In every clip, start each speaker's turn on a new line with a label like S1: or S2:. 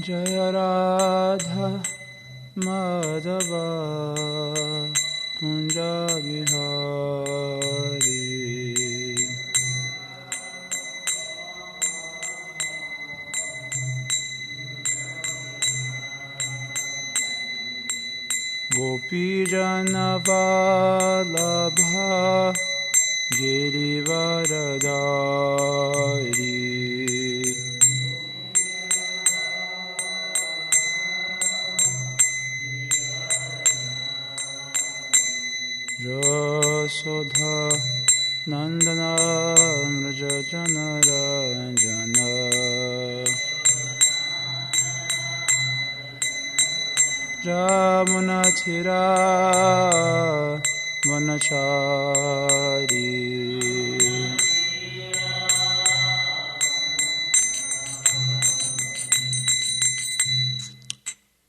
S1: Jaya Radha Madhava Kunja Vihari Gopi Jana Vallabha Girivaradari Rasodha Nandana Mraja Janaranjana Jamunatira Vanachari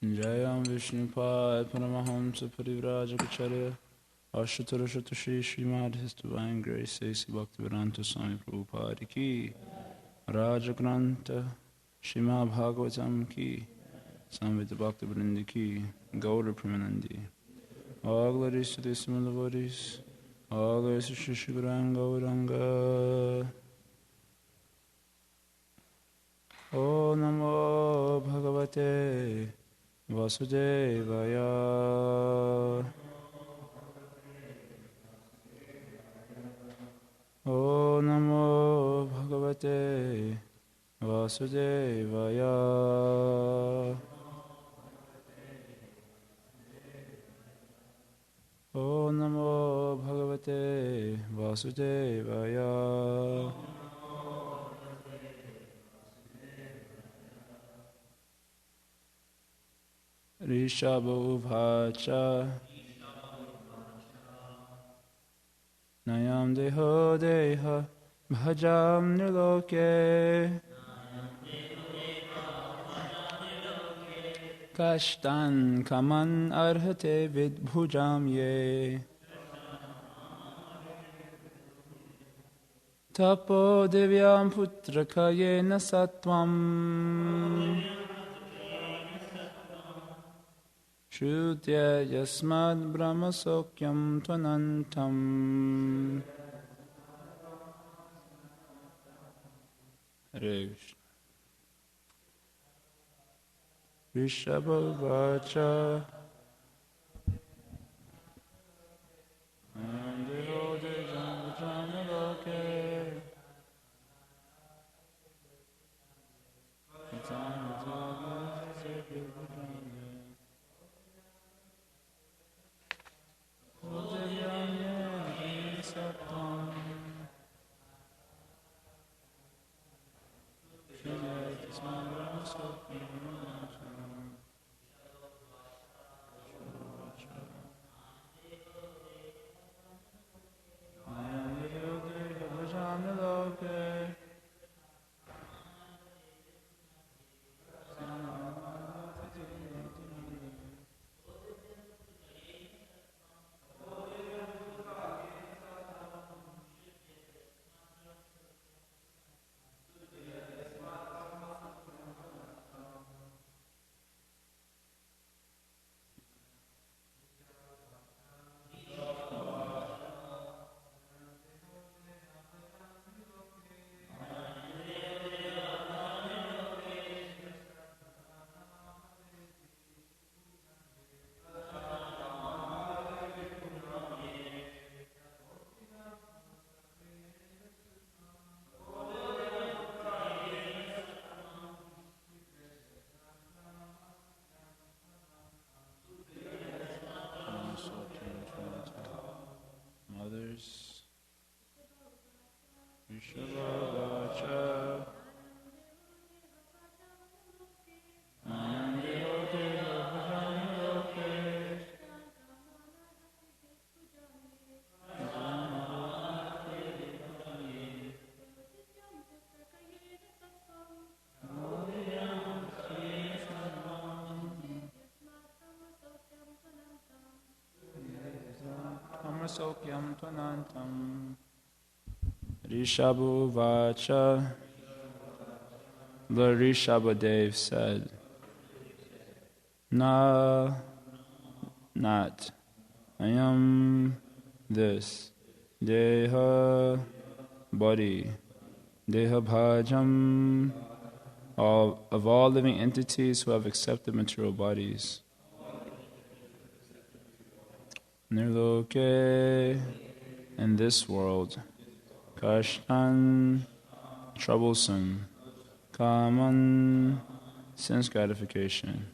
S1: Jayam Vishnupad Paramahamsa Parivrajacharya Ashutarashata Shri Srimad His Divine Grace A.C. Bhaktivedanta Swami Prabhupada Ki Rajagranta Srimad Bhagavatam Ki Samvita Bhakti Vrinda Ki Gaura Pramanandi All glories to the Simula Bodhis All glories to Shri Shri Gauranga O Namo Bhagavate Vasudevaya O Namo Bhagavate Vasudevaya O Namo Bhagavate Vasudevaya Rishabhuvacha Nayam deho deha bhajam niloke Kashtan kaman arhate vidbhujam ye Tapo devyam putrakaye nasatvam Shrutya yasmad brahmasokyam tvanantam Hare Krishna Rishabhavacha Mothers Rishabhavacha Sokyam Tvanantam Rishabhuvacha. Lord Rishabhadev said, Na, not. Ayam, this. Deha, body. Deha bhajam, of all living entities who have accepted material bodies. Nirloke, in this world. Kashtan, troublesome. Kaman, sense gratification.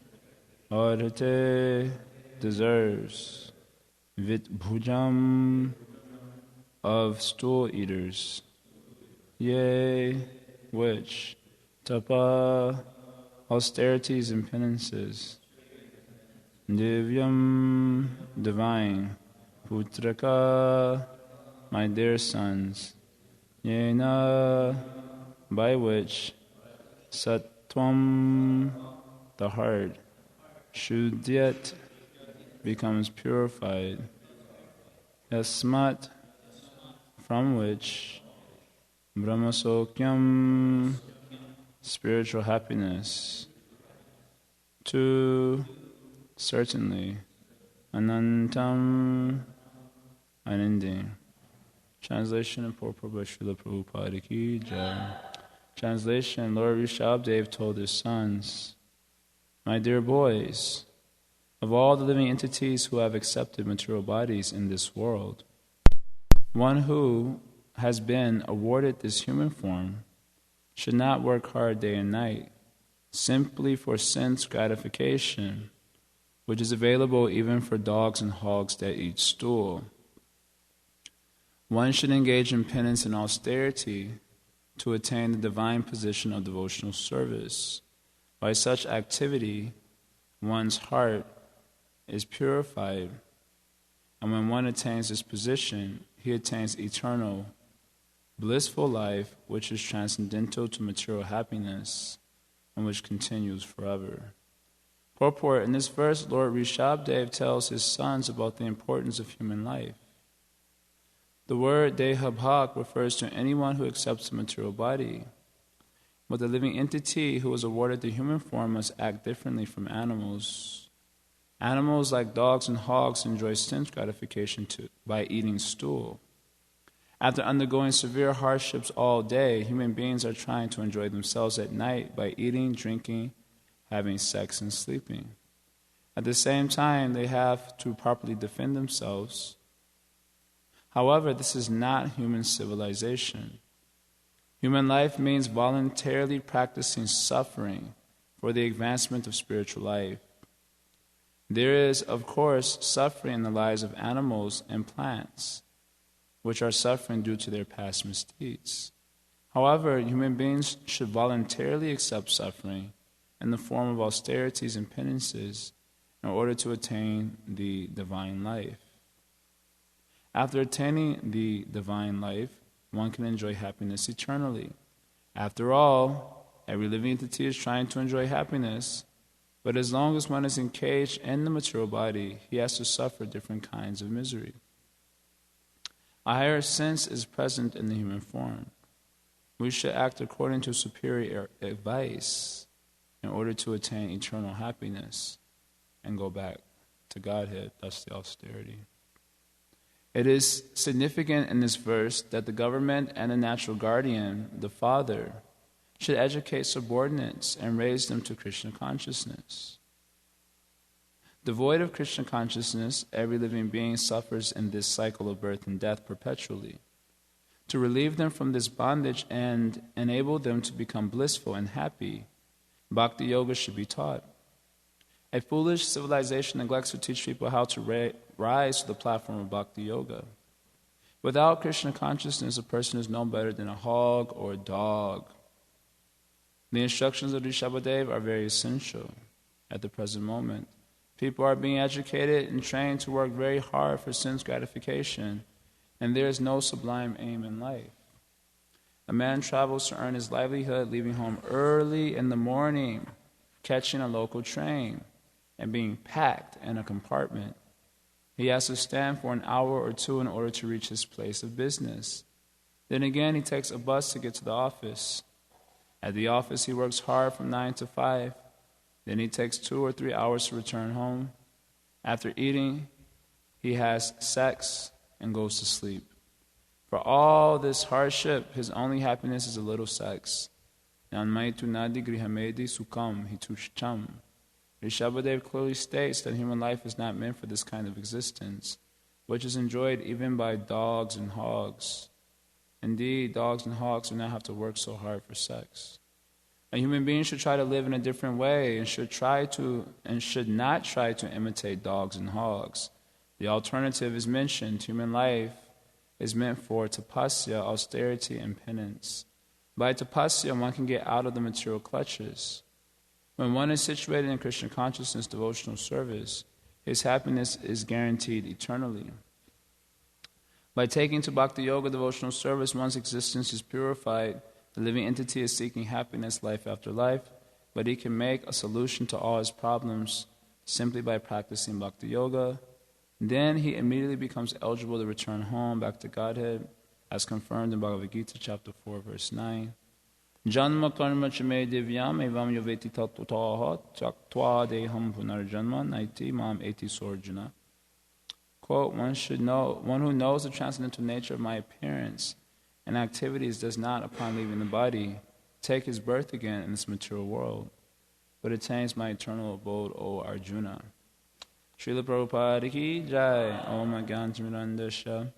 S1: Ardhate, deserves. Vit bhujam, of stool eaters. Yea, which. Tapa, austerities and penances. Divyam, divine. Putraka, my dear sons. Yena, by which. Sattvam, the heart. Shuddhyat, becomes purified. Yasmat, from which. Brahmasokyam, spiritual happiness. To, certainly. Anantam, unending. Translation and purport by Srila Prabhupada Ki Jai. Translation, Lord Rishabhdev told his sons, my dear boys, of all the living entities who have accepted material bodies in this world, one who has been awarded this human form should not work hard day and night simply for sense gratification, which is available even for dogs and hogs that eat stool. One should engage in penance and austerity to attain the divine position of devotional service. By such activity, one's heart is purified, and when one attains this position, he attains eternal, blissful life, which is transcendental to material happiness and which continues forever. Purport, in this verse, Lord Rishabhdev tells his sons about the importance of human life. The word dehabhak refers to anyone who accepts a material body. But the living entity who is awarded the human form must act differently from animals. Animals like dogs and hogs enjoy sense gratification by eating stool. After undergoing severe hardships all day, human beings are trying to enjoy themselves at night by eating, drinking, having sex, and sleeping. At the same time, they have to properly defend themselves. However, this is not human civilization. Human life means voluntarily practicing suffering for the advancement of spiritual life. There is, of course, suffering in the lives of animals and plants, which are suffering due to their past misdeeds. However, human beings should voluntarily accept suffering in the form of austerities and penances in order to attain the divine life. After attaining the divine life, one can enjoy happiness eternally. After all, every living entity is trying to enjoy happiness, but as long as one is engaged in the material body, he has to suffer different kinds of misery. A higher sense is present in the human form. We should act according to superior advice in order to attain eternal happiness and go back to Godhead. That's the austerity. It is significant in this verse that the government and the natural guardian, the father, should educate subordinates and raise them to Krishna consciousness. Devoid of Krishna consciousness, every living being suffers in this cycle of birth and death perpetually. To relieve them from this bondage and enable them to become blissful and happy, Bhakti Yoga should be taught. A foolish civilization neglects to teach people how to rise to the platform of Bhakti Yoga. Without Krishna consciousness, a person is no better than a hog or a dog. The instructions of Rishabhadev are very essential at the present moment. People are being educated and trained to work very hard for sense gratification, and there is no sublime aim in life. A man travels to earn his livelihood, leaving home early in the morning, catching a local train, and being packed in a compartment. He has to stand for an hour or two in order to reach his place of business. Then again, he takes a bus to get to the office. At the office, he works hard from 9 to 5. Then he takes 2 or 3 hours to return home. After eating, he has sex and goes to sleep. For all this hardship, his only happiness is a little sex. Rishabhadev clearly states that human life is not meant for this kind of existence, which is enjoyed even by dogs and hogs. Indeed, dogs and hogs do not have to work so hard for sex. A human being should try to live in a different way and should not try to imitate dogs and hogs. The alternative is mentioned. Human life is meant for tapasya, austerity, and penance. By tapasya, one can get out of the material clutches. When one is situated in Krishna consciousness, devotional service, his happiness is guaranteed eternally. By taking to Bhakti Yoga devotional service, one's existence is purified. The living entity is seeking happiness life after life, but he can make a solution to all his problems simply by practicing Bhakti Yoga. Then he immediately becomes eligible to return home back to Godhead, as confirmed in Bhagavad Gita chapter 4, verse 9. Janma karma chame divyam evam yoveti tattvaha tyaktva deham punarjanma naiti mam eti sorjuna. Quote, one who knows the transcendental nature of my appearance and activities does not, upon leaving the body, take his birth again in this material world, but attains my eternal abode, O Arjuna. Srila Prabhupada ki jai. Om Agyantimirandasya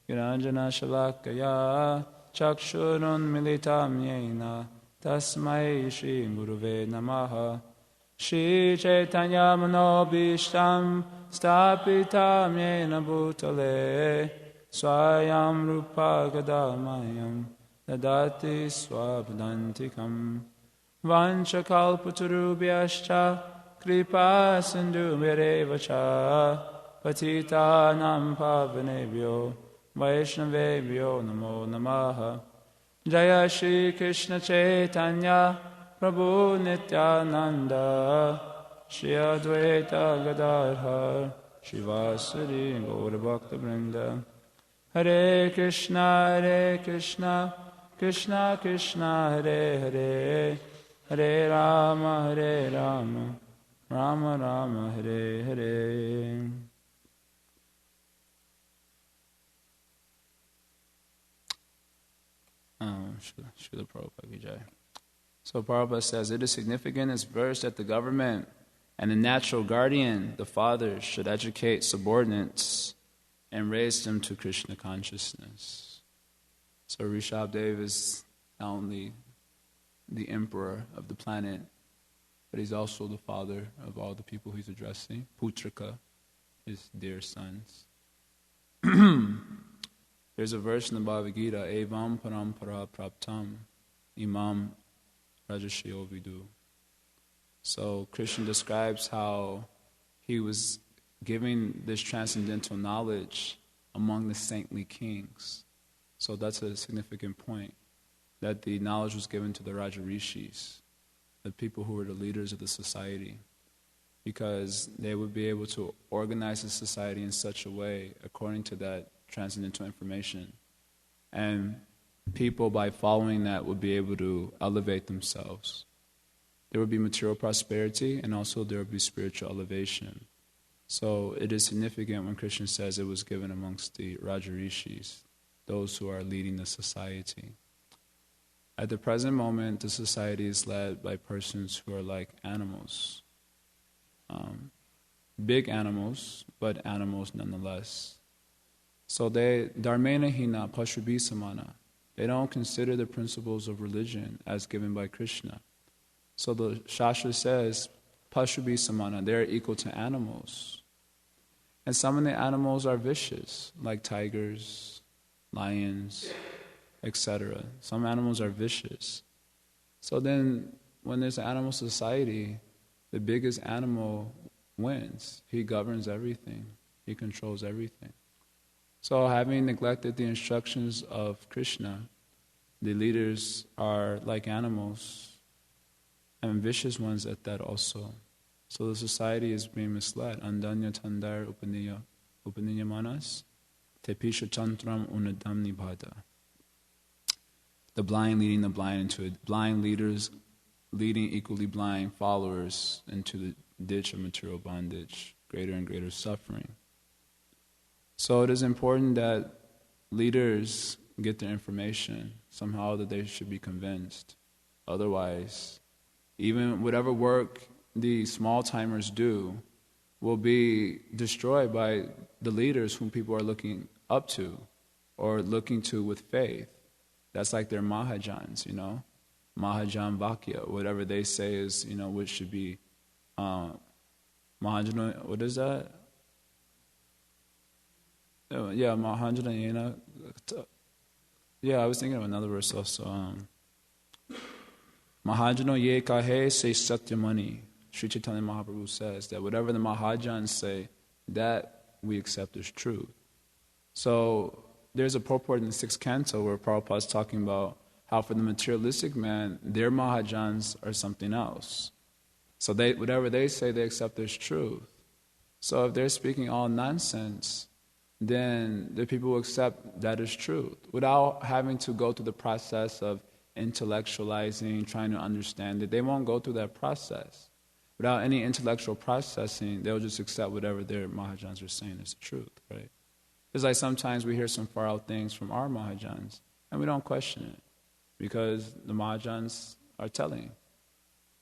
S1: Giranjana Shalakaya Chakshurun Militam Yena Tasmai Shri Guruve Namaha. Shri Chaitanya Manobishtam Stapitam Yena Bhutale Swayam Rupa Gadamayam Dadati Swabdantikam Vanchakalpaturubhyascha Kripa Sindhu Merevacha Patita Nam Pavanebhyo Vaishnavebhyo Namo Namaha. Jaya Shri Krishna Chaitanya Prabhu Nityananda Shri Advaita Gadadhar Shivasari Gaura Bhakta Vrinda. Hare Krishna Krishna Krishna Hare Hare Hare Rama Rama Rama Hare Hare. Srila Prabhupada ki jai. So Prabhupada says, it is significant in this verse that the government and the natural guardian, the father, should educate subordinates and raise them to Krishna consciousness. So Rishabhadev is not only the emperor of the planet, but he's also the father of all the people he's addressing. Putrika, his dear sons. There's a verse in the Bhagavad Gita, Evam parampara praptam imam rajashiyo vidu. So Krishna describes how he was giving this transcendental knowledge among the saintly kings. So that's a significant point, that the knowledge was given to the Raja Rishis, the people who were the leaders of the society, because they would be able to organize the society in such a way according to that transcendental information. And people, by following that, would be able to elevate themselves. There would be material prosperity, and also there would be spiritual elevation. So it is significant when Krishna says it was given amongst the Raja Rishis, those who are leading the society. At the present moment, the society is led by persons who are like animals. Big animals, but animals nonetheless. So they, dharmena hina pashubi samana, they don't consider the principles of religion as given by Krishna. So the Shastra says, pashubi samana, they're equal to animals. And some of the animals are vicious, like tigers, lions, etc. Some animals are vicious. So then, when there's an animal society, the biggest animal wins. He governs everything. He controls everything. So having neglected the instructions of Krishna, the leaders are like animals, and vicious ones at that also. So the society is being misled. Andanya tandar upaniya manas, tepisha chantram unadam nibhada. The blind leading the blind into it. Blind leaders leading equally blind followers into the ditch of material bondage, greater and greater suffering. So it is important that leaders get their information somehow, that they should be convinced. Otherwise, even whatever work the small-timers do will be destroyed by the leaders whom people are looking up to or looking to with faith. That's like their Mahajans, Mahajan Vakya, whatever they say is, what should be Mahajana, what is that? Yeah, Mahajana. Yeah, I was thinking of another verse also. Mahajano ye kahe se satyamani. Sri Chaitanya Mahaprabhu says that whatever the Mahajans say, that we accept as truth. So there's a purport in the 6th canto where Prabhupada is talking about how for the materialistic man, their Mahajans are something else. So whatever they say, they accept as truth. So if they're speaking all nonsense, then the people will accept that as truth without having to go through the process of intellectualizing, trying to understand it. They won't go through that process. Without any intellectual processing, they'll just accept whatever their Mahajans are saying is the truth, right? It's like sometimes we hear some far out things from our Mahajans, and we don't question it, because the Mahajans are telling.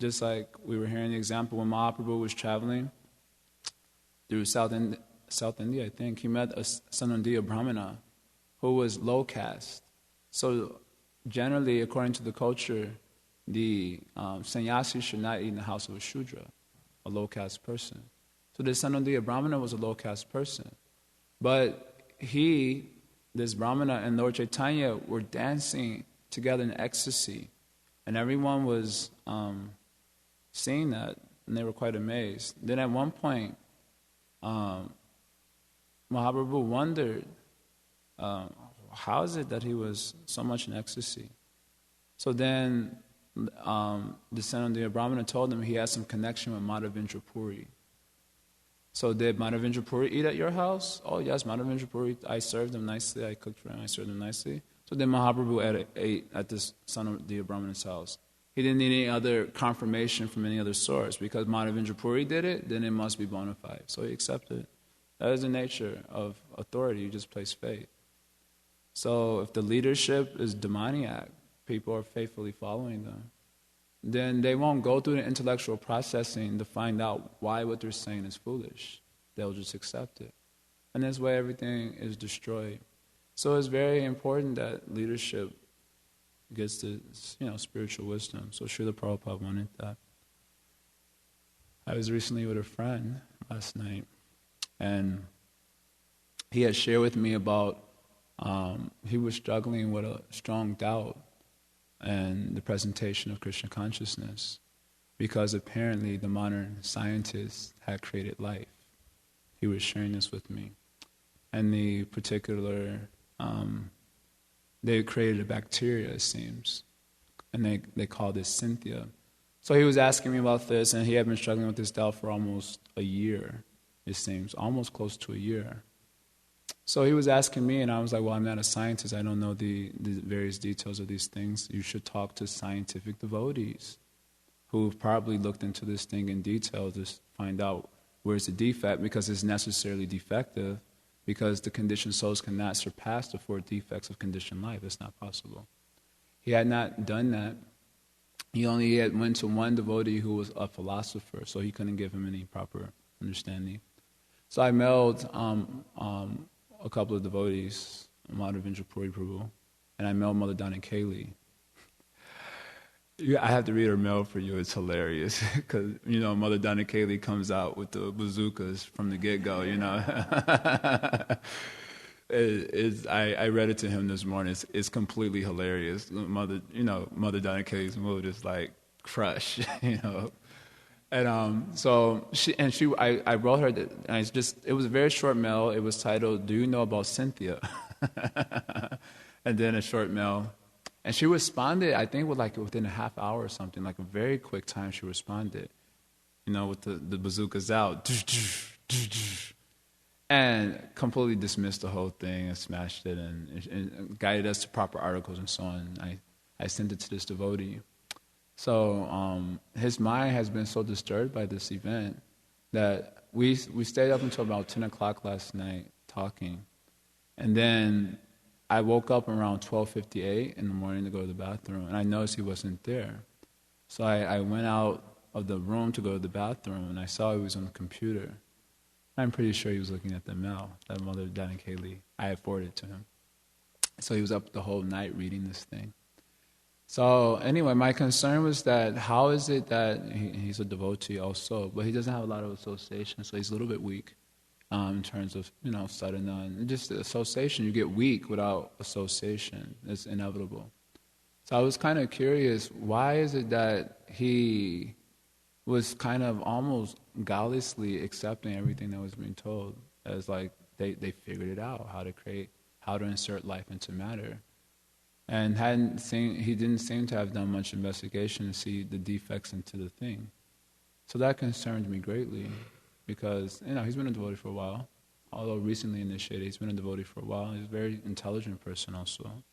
S1: Just like we were hearing the example when Mahaprabhu was traveling through South India, I think, he met a Sanandiya Brahmana who was low caste. So generally, according to the culture, the sannyasi should not eat in the house of a Shudra, a low caste person. So the Sanandiya Brahmana was a low caste person. But this Brahmana and Lord Chaitanya were dancing together in ecstasy. And everyone was seeing that, and they were quite amazed. Then at one point, Mahaprabhu wondered, how is it that he was so much in ecstasy? So then the Sanandiya Brahmana told him he had some connection with Madhavendra Puri. So did Madhavendra Puri eat at your house? Oh yes, Madhavendra Puri, I served him nicely, I cooked for him, I served him nicely. So then Mahaprabhu ate at this Sanandiya Brahmana's house. He didn't need any other confirmation from any other source, because Madhavendra Puri did it, then it must be bona fide. So he accepted it. That is the nature of authority, you just place faith. So if the leadership is demoniac, people are faithfully following them, then they won't go through the intellectual processing to find out why what they're saying is foolish. They'll just accept it. And this way everything is destroyed. So it's very important that leadership gets the spiritual wisdom. So Srila Prabhupada wanted that. I was recently with a friend last night, and he had shared with me about he was struggling with a strong doubt and the presentation of Krishna consciousness, because apparently the modern scientists had created life. He was sharing this with me. And the particular, they created a bacteria, it seems, and they called it Cynthia. So he was asking me about this, and he had been struggling with this doubt for almost a year, it seems, almost close to a year. So he was asking me, and I was like, well, I'm not a scientist. I don't know the various details of these things. You should talk to scientific devotees who've probably looked into this thing in detail to find out where's the defect, because it's necessarily defective, because the conditioned souls cannot surpass the 4 defects of conditioned life. It's not possible. He had not done that. He only had went to one devotee who was a philosopher, so he couldn't give him any proper understanding. So I mailed a couple of devotees, Madhavendra Puri Prabhu, and I mailed Mother Donna Kaylee. I have to read her mail for you. It's hilarious, because Mother Donna Kaylee comes out with the bazookas from the get-go. I read it to him this morning. It's completely hilarious. Mother Donna Kaylee's mood is like crush, And I wrote her that, and it was a very short mail. It was titled, "Do you know about Cynthia?" And then a short mail. And she responded, I think within a half hour or something, like a very quick time she responded, with the bazookas out. And completely dismissed the whole thing and smashed it and guided us to proper articles and so on. I sent it to this devotee. So his mind has been so disturbed by this event that we stayed up until about 10 o'clock last night talking. And then I woke up around 12:58 in the morning to go to the bathroom, and I noticed he wasn't there. So I went out of the room to go to the bathroom, and I saw he was on the computer. I'm pretty sure he was looking at the mail that Mother Dan and Kaylee, I had forwarded to him. So he was up the whole night reading this thing. So anyway, my concern was that how is it that he's a devotee also, but he doesn't have a lot of association, so he's a little bit weak in terms of, sadhana. Just the association, you get weak without association. It's inevitable. So I was kind of curious, why is it that he was kind of almost godlessly accepting everything that was being told as like they figured it out, how to insert life into matter. And he didn't seem to have done much investigation to see the defects into the thing. So that concerned me greatly because, he's been a devotee for a while. Although recently initiated, he's been a devotee for a while. He's a very intelligent person also.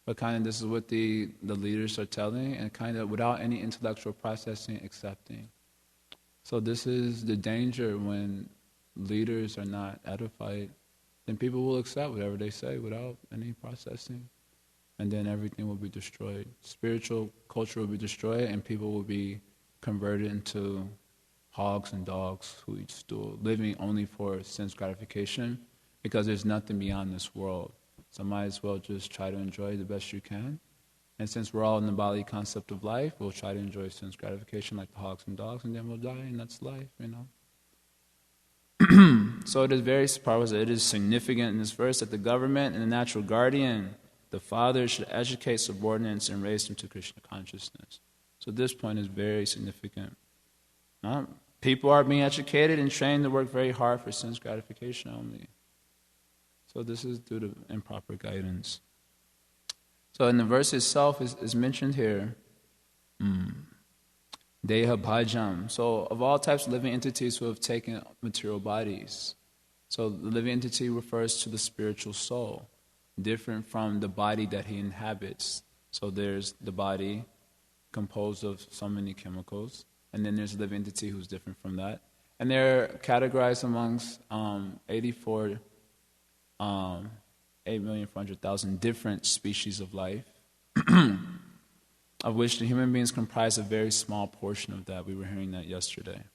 S1: But kind of this is what the leaders are telling, and kind of without any intellectual processing, accepting. So this is the danger when leaders are not edified, then people will accept whatever they say without any processing. And then everything will be destroyed. Spiritual culture will be destroyed, and people will be converted into hogs and dogs who eat stool, living only for sense gratification, because there's nothing beyond this world. So might as well just try to enjoy the best you can. And since we're all in the Bali concept of life, we'll try to enjoy sense gratification like the hogs and dogs, and then we'll die, and that's life, So it is very powerful. It is significant in this verse that the government and the natural guardian, the father, should educate subordinates and raise them to Krishna consciousness. So this point is very significant. People are being educated and trained to work very hard for sense gratification only. So this is due to improper guidance. So in the verse itself is mentioned here, Deha Bhajam. So of all types of living entities who have taken material bodies, so the living entity refers to the spiritual soul, different from the body that he inhabits. So there's the body composed of so many chemicals, and then there's a living entity who's different from that. And they're categorized amongst 8,400,000 different species of life, of which the human beings comprise a very small portion of that. We were hearing that yesterday.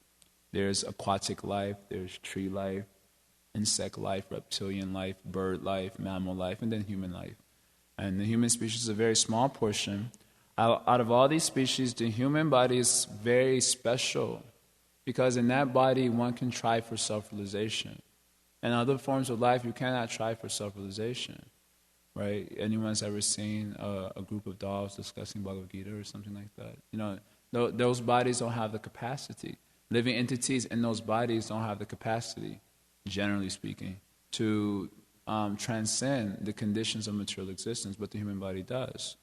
S1: There's aquatic life, there's tree life, insect life, reptilian life, bird life, mammal life, and then human life. And the human species is a very small portion. Out of all these species, the human body is very special because in that body one can try for self-realization. In other forms of life, you cannot try for self-realization, right? Anyone's ever seen a group of dolls discussing Bhagavad Gita or something like that? Those bodies don't have the capacity. Living entities in those bodies don't have the capacity, generally speaking, to transcend the conditions of material existence, but the human body does.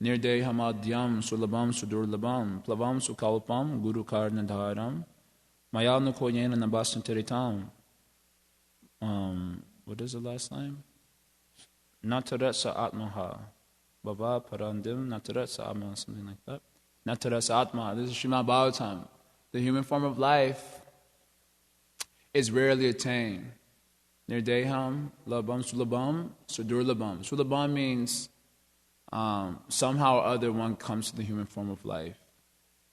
S1: Nirde hamadyam sulabam sudurlabam plavam sukalpam guru karnadharam mayal nukoyena nabasantaritam. What is the last line? Nataratsa atmaha. Baba parandim nataratsa atma, something like that. Nataratsa atma. This is Srimad Bhagavatam. The human form of life is rarely attained. Nirdeham, labam, sulabam, sudurlabam. Sulabam means somehow or other one comes to the human form of life.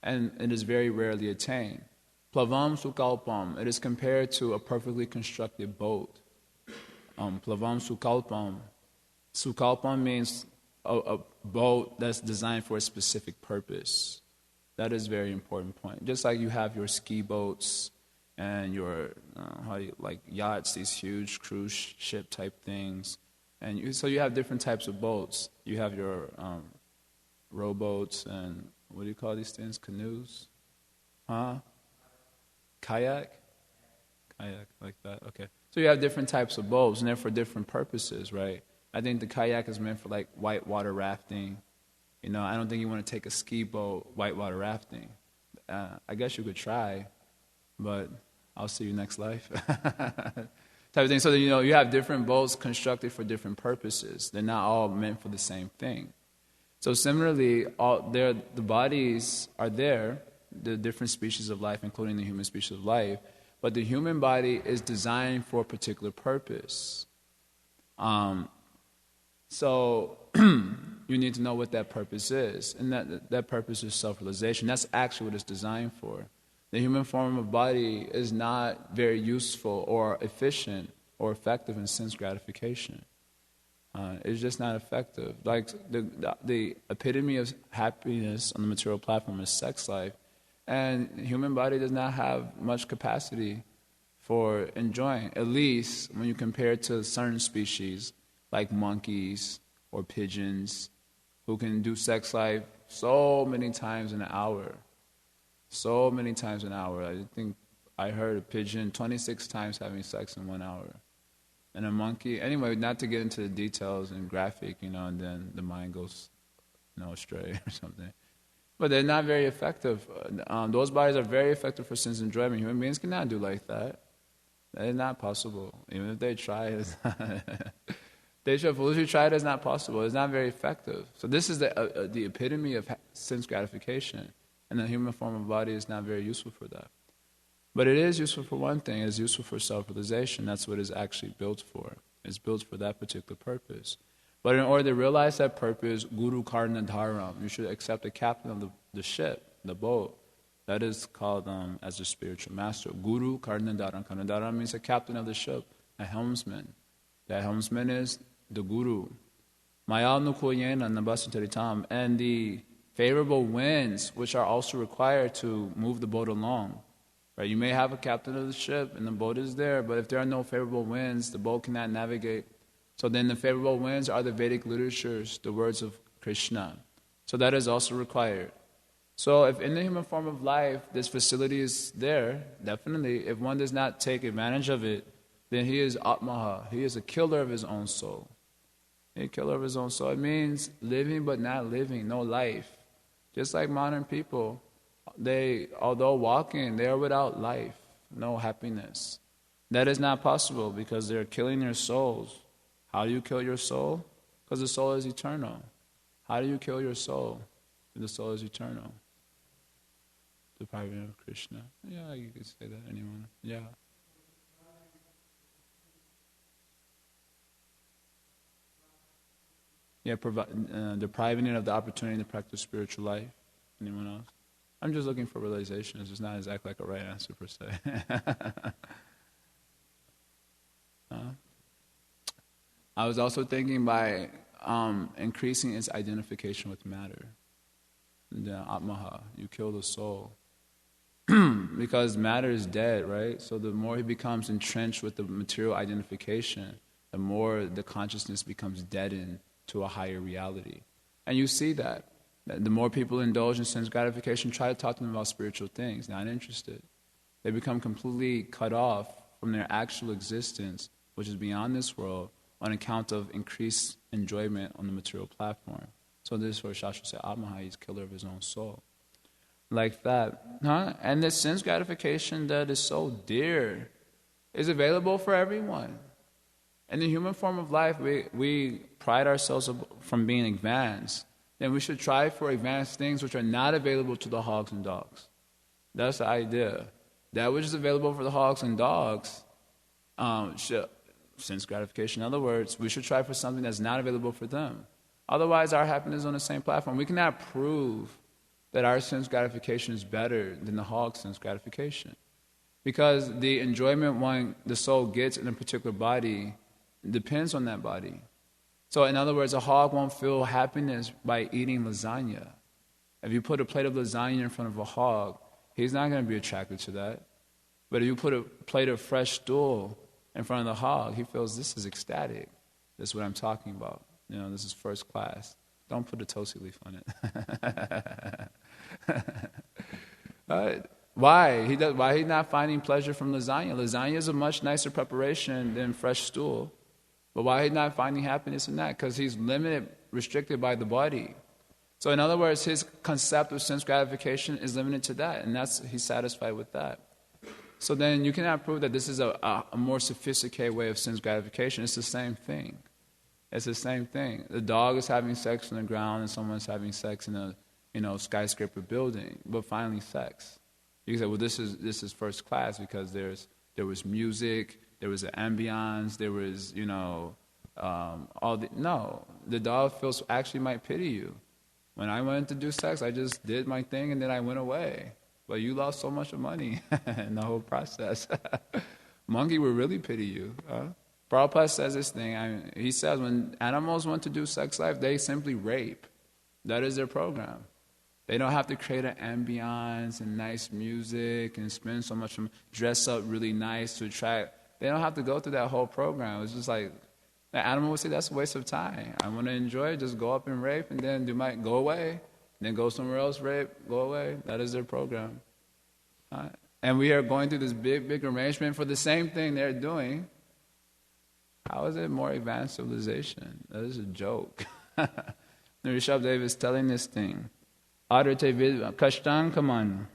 S1: And it is very rarely attained. Plavam sukalpam. It is compared to a perfectly constructed boat. Plavam sukalpam. Sukalpam means a boat that's designed for a specific purpose. That is a very important point. Just like you have your ski boats and your yachts, these huge cruise ship type things, and so you have different types of boats. You have your rowboats and what do you call these things? Canoes, kayak, like that. Okay, so you have different types of boats, and they're for different purposes, right? I think the kayak is meant for like whitewater rafting. I don't think you want to take a ski boat whitewater rafting. I guess you could try, but I'll see you next life. Type of thing. So that, you have different boats constructed for different purposes. They're not all meant for the same thing. So similarly, the bodies are there, the different species of life, including the human species of life, but the human body is designed for a particular purpose. So you need to know what that purpose is, and that purpose is self-realization. That's actually what it's designed for. The human form of body is not very useful or efficient or effective in sense gratification. It's just not effective. Like the epitome of happiness on the material platform is sex life, and the human body does not have much capacity for enjoying, at least when you compare it to certain species like monkeys or pigeons who can do sex life so many times in an hour. So many times an hour. I think I heard a pigeon 26 times having sex in 1 hour. And a monkey, anyway, not to get into the details and graphic, and then the mind goes, astray or something. But they're not very effective. Those bodies are very effective for sense enjoyment. Human beings cannot do like that. That is not possible. Even if they try, they should foolishly try it. It's not possible. It's not very effective. So this is the epitome of sense gratification. And the human form of body is not very useful for that. But it is useful for one thing. It's useful for self-realization. That's what it's actually built for. It's built for that particular purpose. But in order to realize that purpose, Guru Karna Dharam, you should accept the captain of the ship, the boat. That is called as a spiritual master. Guru Karna Dharam. Karna Dharam means a captain of the ship, a helmsman. That helmsman is the Guru. Maya Nukoyena Nabasutaritam. And the favorable winds, which are also required to move the boat along. Right? You may have a captain of the ship and the boat is there, but if there are no favorable winds, the boat cannot navigate. So then the favorable winds are the Vedic literatures, the words of Krishna. So that is also required. So if in the human form of life, this facility is there, definitely, if one does not take advantage of it, then he is Atmaha. He is a killer of his own soul. A killer of his own soul. It means living but not living, no life. Just like modern people, they, although walking, they are without life, no happiness. That is not possible because they're killing their souls. How do you kill your soul? Because the soul is eternal. How do you kill your soul if the soul is eternal? Depriving of Krishna. Yeah, you could say that, anyone. Yeah. Yeah, depriving it of the opportunity to practice spiritual life. Anyone else? I'm just looking for realization. It's just not exactly like a right answer per se. I was also thinking by increasing its identification with matter. The Atmaha, you kill the soul. Because matter is dead, right? So the more he becomes entrenched with the material identification, the more the consciousness becomes deadened to a higher reality. And you see that. The more people indulge in sense gratification, try to talk to them about spiritual things, not interested. They become completely cut off from their actual existence, which is beyond this world, on account of increased enjoyment on the material platform. So this is where Shastra said, Atmaha is killer of his own soul. Like that. And this sense gratification that is so dear is available for everyone. In the human form of life, we pride ourselves from being advanced. Then we should try for advanced things which are not available to the hogs and dogs. That's the idea. That which is available for the hogs and dogs, sense gratification. In other words, we should try for something that's not available for them. Otherwise, our happiness is on the same platform. We cannot prove that our sense gratification is better than the hog's sense gratification. Because the enjoyment the soul gets in a particular body depends on that body. So in other words, a hog won't feel happiness by eating lasagna. If you put a plate of lasagna in front of a hog, he's not going to be attracted to that. But if you put a plate of fresh stool in front of the hog, he feels this is ecstatic. This is what I'm talking about. This is first class. Don't put a toasty leaf on it. Why? Why he's not finding pleasure from lasagna? Lasagna is a much nicer preparation than fresh stool. But why he's not finding happiness in that? Because he's limited, restricted by the body. So in other words, his concept of sense gratification is limited to that, and he's satisfied with that. So then you cannot prove that this is a more sophisticated way of sense gratification. It's the same thing. It's the same thing. The dog is having sex on the ground and someone's having sex in a skyscraper building, but finally sex. You can say, well, this is first class because there was music, there was an ambiance, there was, the dog actually might pity you. When I went to do sex, I just did my thing and then I went away. But you lost so much money in the whole process. Monkey would really pity you. Prabhupada says this thing. He says when animals want to do sex life, they simply rape. That is their program. They don't have to create an ambiance and nice music and spend so much, dress up really nice to attract. They don't have to go through that whole program. It's just like, the animal would say, that's a waste of time. I want to enjoy it, just go up and rape and then go away. Then go somewhere else, rape, go away. That is their program. And we are going through this big arrangement for the same thing they're doing. How is it more advanced civilization? That is a joke. Rishabh Dev is telling this thing. Kashtan Kaman.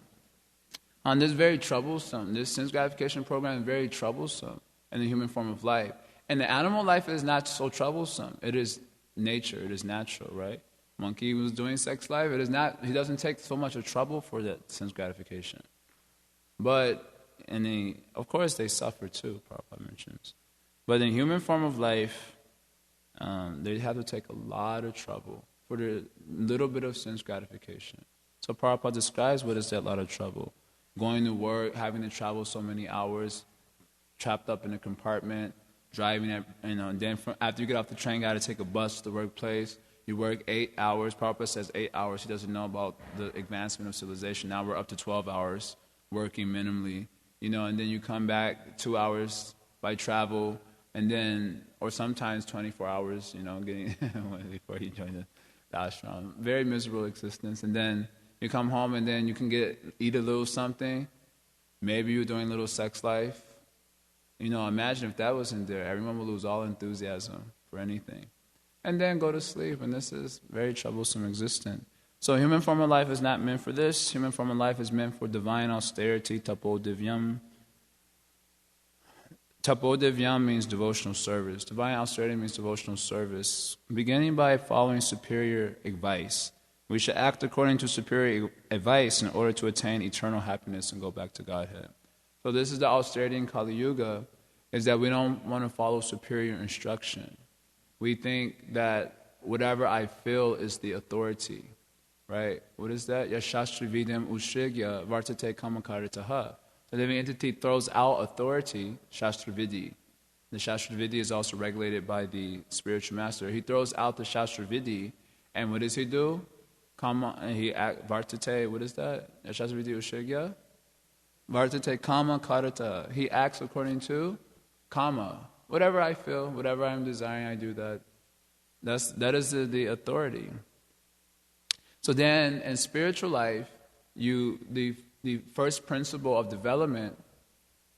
S1: And this is very troublesome. This sense gratification program is very troublesome in the human form of life. And the animal life is not so troublesome. It is nature. It is natural, right? Monkey was doing sex life. It is not. He doesn't take so much of trouble for that sense gratification. But, of course, they suffer too, Prabhupada mentions. But in human form of life, they have to take a lot of trouble for the little bit of sense gratification. So Prabhupada describes what is that lot of trouble. Going to work, having to travel so many hours, trapped up in a compartment, driving, then after you get off the train, you got to take a bus to the workplace. You work 8 hours. Prabhupada says 8 hours. He doesn't know about the advancement of civilization. Now we're up to 12 hours working minimally. And then you come back 2 hours by travel, and then, or sometimes 24 hours, getting before you join the ashram. Very miserable existence. And then you come home, and then you can eat a little something. Maybe you're doing a little sex life. Imagine if that wasn't there. Everyone would lose all enthusiasm for anything. And then go to sleep, and this is very troublesome existence. So human form of life is not meant for this. Human form of life is meant for divine austerity, tapo divyam. Tapo divyam means devotional service. Divine austerity means devotional service. Beginning by following superior advice. We should act according to superior advice in order to attain eternal happiness and go back to Godhead. So this is the austerity in Kali Yuga, is that we don't want to follow superior instruction. We think that whatever I feel is the authority, right? What is that? Yashastri vidam ushigya vartate kamakaritaha. The living entity throws out authority, Shastra Vidhi. The Shastra Vidhi is also regulated by the spiritual master. He throws out the Shastra Vidhi, and what does he do? Vartate, what is that? Shastra Vidhi ushigya? Vartate kama karata. He acts according to kama. Whatever I feel, whatever I'm desiring, I do that. That is the authority. So then, in spiritual life, the first principle of development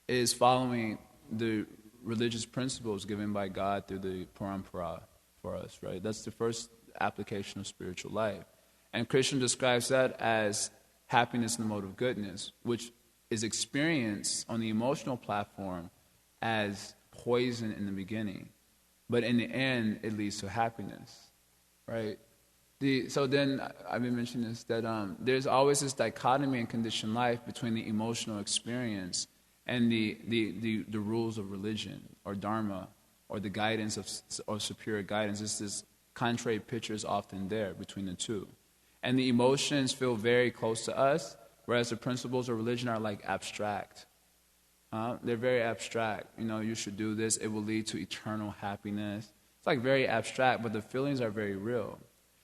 S1: is following the religious principles given by God through the parampara for us, right? That's the first application of spiritual life. And Krishna describes that as happiness in the mode of goodness, which is experienced on the emotional platform as poison in the beginning. But in the end, it leads to happiness, right? So then, I've been mentioning this, that there's always this dichotomy in conditioned life between the emotional experience and the rules of religion or dharma or the guidance or superior guidance. This contrary picture is often there between the two. And the emotions feel very close to us, whereas the principles of religion are like abstract. They're very abstract. You should do this, it will lead to eternal happiness. It's like very abstract, but the feelings are very real.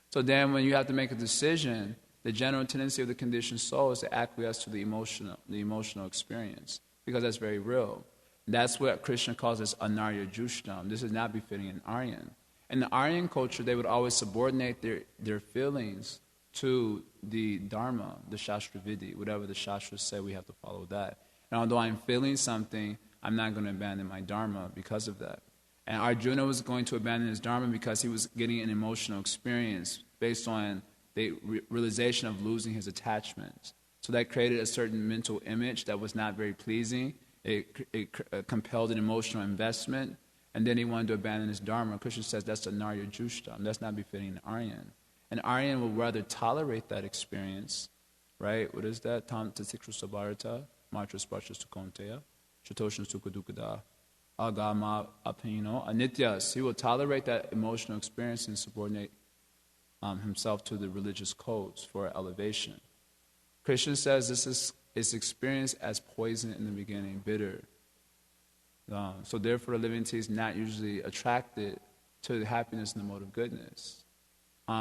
S1: So then when you have to make a decision, the general tendency of the conditioned soul is to acquiesce to the emotional experience, because that's very real. That's what Krishna calls as anarya jushnam. This is not befitting an Aryan. In the Aryan culture, they would always subordinate their feelings to the dharma, the shastra vidhi. Whatever the shastras say, we have to follow that. And although I'm feeling something, I'm not going to abandon my dharma because of that. And Arjuna was going to abandon his dharma because he was getting an emotional experience based on the realization of losing his attachments. So that created a certain mental image that was not very pleasing. It compelled an emotional investment. and then he wanted to abandon his dharma. Krishna says that's a narya jushtam. That's not befitting an Aryan. An Aryan will rather tolerate that experience, right? What is that? Tam tatikru sabharata, matra sparsha sukonteya, shatoshan sukadukada, agama apino, anityas. He will tolerate that emotional experience and subordinate himself to the religious codes for elevation. Krishna says this is experienced as poison in the beginning, bitter. So therefore the living entity is not usually attracted to the happiness in the mode of goodness.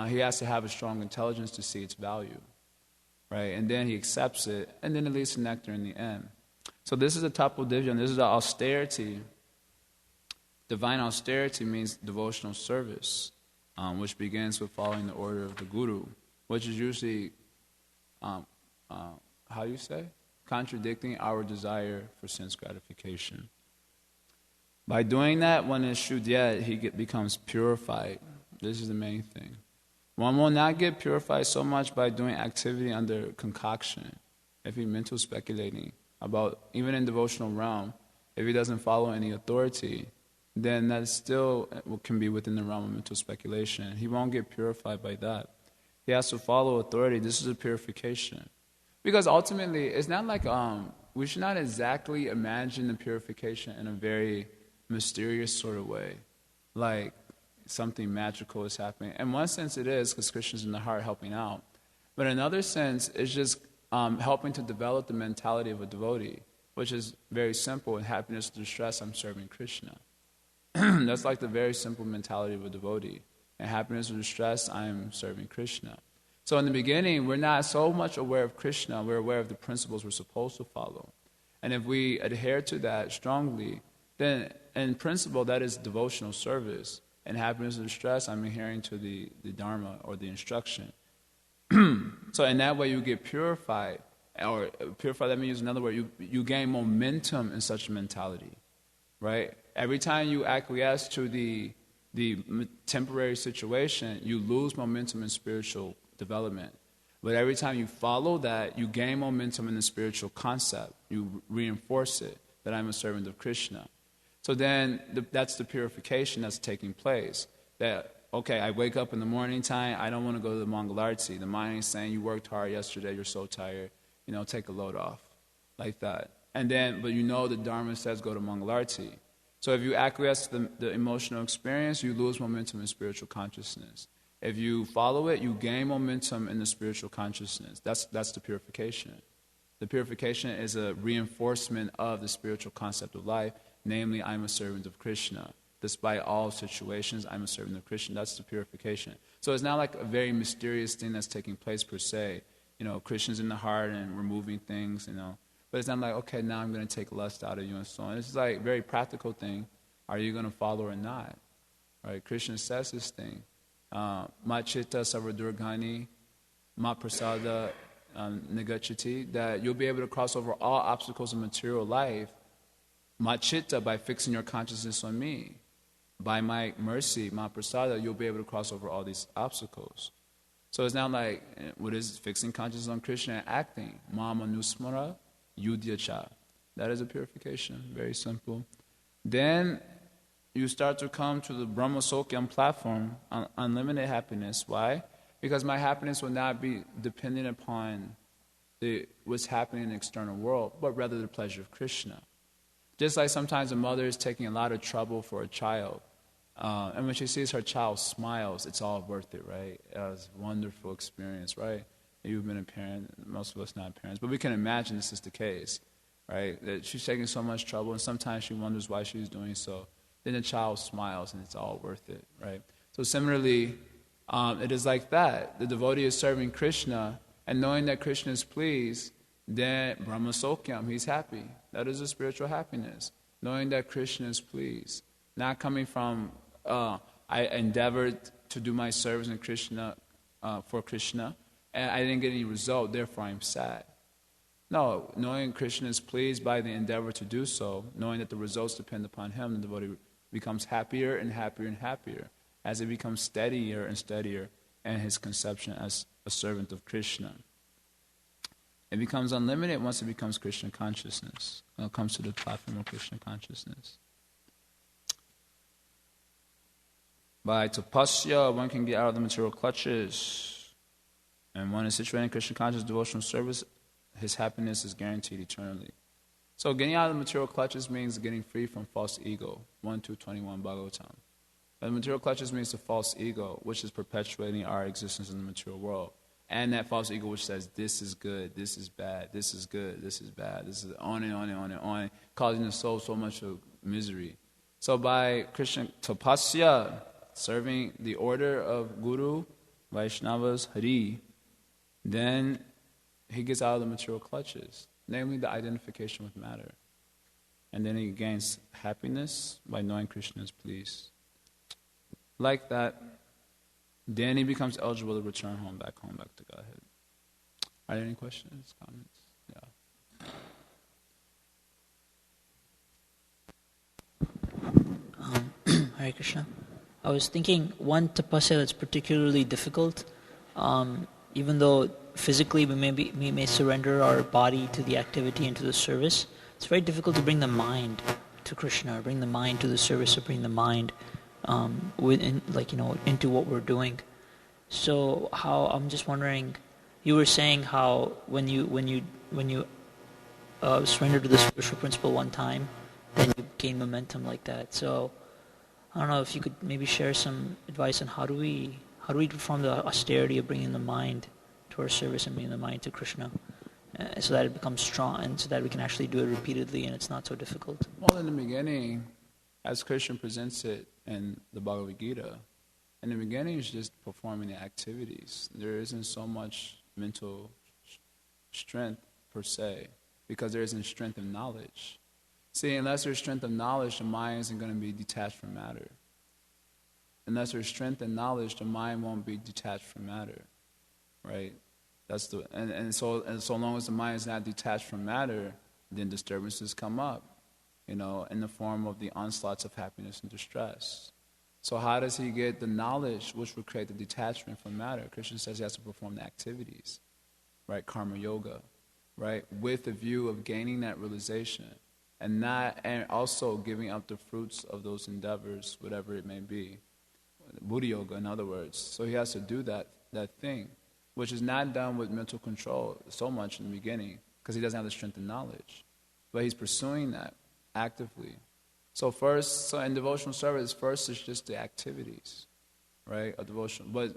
S1: He has to have a strong intelligence to see its value, right? And then he accepts it, and then it leads to nectar in the end. So this is a tapo divyan. This is the austerity. Divine austerity means devotional service, which begins with following the order of the guru, which is usually, how do you say? Contradicting our desire for sense gratification. By doing that, one is shuddhyat, he becomes purified. This is the main thing. One will not get purified so much by doing activity under concoction. If he's mental speculating about, even in devotional realm, if he doesn't follow any authority, then that still can be within the realm of mental speculation. He won't get purified by that. He has to follow authority. This is a purification. Because ultimately, it's not like, we should not exactly imagine the purification in a very mysterious sort of way. Like something magical is happening. In one sense it is, because Krishna's in the heart helping out. But in another sense, it's just helping to develop the mentality of a devotee, which is very simple. In happiness or distress, I'm serving Krishna. That's like the very simple mentality of a devotee. In happiness or distress, I am serving Krishna. So in the beginning, we're not so much aware of Krishna, we're aware of the principles we're supposed to follow. And if we adhere to that strongly, then in principle, that is devotional service. In happiness or distress, I'm adhering to the dharma or the instruction. So in that way, you get purified. Or purified, let me use another word. You gain momentum in such a mentality, right? Every time you acquiesce to the temporary situation, you lose momentum in spiritual development. But every time you follow that, you gain momentum in the spiritual concept. You reinforce it, that I'm a servant of Krishna. So then that's the purification that's taking place. That, okay, I wake up in the morning time, I don't want to go to the Mangalarti. The mind is saying, you worked hard yesterday, you're so tired, take a load off. Like that. And then, but the Dharma says go to Mangalarti. So if you acquiesce to the emotional experience, you lose momentum in spiritual consciousness. If you follow it, you gain momentum in the spiritual consciousness. That's the purification. The purification is a reinforcement of the spiritual concept of life. Namely, I'm a servant of Krishna. Despite all situations, I'm a servant of Krishna. That's the purification. So it's not like a very mysterious thing that's taking place per se. Krishna's in the heart and removing things, But it's not like, okay, now I'm going to take lust out of you and so on. It's like a very practical thing. Are you going to follow or not? Right? Krishna says this thing. Ma chitta sarvadurgani, ma prasada negachati, that you'll be able to cross over all obstacles of material life. Ma chitta, by fixing your consciousness on me. By my mercy, ma prasada, you'll be able to cross over all these obstacles. So it's not like, what is fixing consciousness on Krishna and acting? Ma manusmara yudhyacha. That is a purification, very simple. Then you start to come to the Brahma Sokyam platform, unlimited happiness. Why? Because my happiness will not be dependent upon what's happening in the external world, but rather the pleasure of Krishna. Just like sometimes a mother is taking a lot of trouble for a child, and when she sees her child smiles, it's all worth it, right? It's a wonderful experience, right? You've been a parent, most of us not parents, but we can imagine this is the case, right? That she's taking so much trouble, and sometimes she wonders why she's doing so. Then the child smiles, and it's all worth it, right? So similarly, it is like that. The devotee is serving Krishna, and knowing that Krishna is pleased, then Brahma Sokyam, he's happy. That is a spiritual happiness. Knowing that Krishna is pleased. Not coming from, I endeavored to do my service in Krishna, for Krishna, and I didn't get any result, therefore I'm sad. No, knowing Krishna is pleased by the endeavor to do so, knowing that the results depend upon him, the devotee becomes happier and happier and happier as it becomes steadier and steadier in his conception as a servant of Krishna. It becomes unlimited once it becomes Krishna consciousness. When it comes to the platform of Krishna consciousness. By tapasya, one can get out of the material clutches. And when is situated in Krishna conscious devotional service, his happiness is guaranteed eternally. So getting out of the material clutches means getting free from false ego. 1:21 Bhagavatam. The material clutches means the false ego, which is perpetuating our existence in the material world. And that false ego which says, this is good, this is bad, this is good, this is bad, this is on and on and on and on, causing the soul so much of misery. So by Krishna tapasya, serving the order of Guru, Vaishnavas, Hari, then he gets out of the material clutches, namely the identification with matter. And then he gains happiness by knowing Krishna is pleased. Like that, then he becomes eligible to return back to Godhead. Are there any questions, comments?
S2: Yeah. Hare Krishna. I was thinking one tapasya that's particularly difficult, even though physically we may surrender our body to the activity and to the service, it's very difficult to bring the mind to Krishna, bring the mind to the service, or bring the mind into what we're doing. So how I'm just wondering, you were saying how when you surrender to the spiritual principle one time, then you gain momentum like that. So I don't know if you could maybe share some advice on how do we perform the austerity of bringing the mind to our service and bringing the mind to Krishna, so that it becomes strong and so that we can actually do it repeatedly and it's not so difficult.
S1: Well, in the beginning, as Krishna presents it in the Bhagavad Gita, in the beginning it's just performing the activities. There isn't so much mental strength per se, because there isn't strength of knowledge. See, unless there's strength of knowledge, the mind isn't going to be detached from matter. Unless there's strength in knowledge, the mind won't be detached from matter, right? That's so long as the mind is not detached from matter, then disturbances come up, in the form of the onslaughts of happiness and distress. So how does he get the knowledge which will create the detachment from matter? Krishna says he has to perform the activities, right? Karma yoga, right? With the view of gaining that realization, and also giving up the fruits of those endeavors, whatever it may be. Buddha yoga, in other words. So he has to do that thing, which is not done with mental control so much in the beginning, because he doesn't have the strength and knowledge. But he's pursuing that actively. So in devotional service, first is just the activities, right, of devotion. But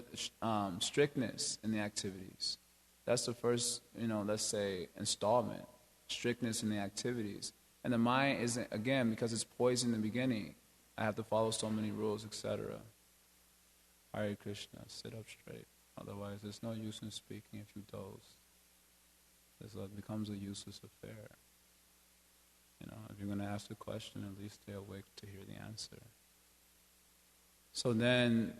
S1: strictness in the activities. That's the first, let's say, installment. Strictness in the activities. And the mind isn't, again, because it's poised in the beginning, I have to follow so many rules, etc. Hare Krishna, sit up straight. Otherwise, there's no use in speaking if you doze. It becomes a useless affair. If you're going to ask a question, at least stay awake to hear the answer. So then,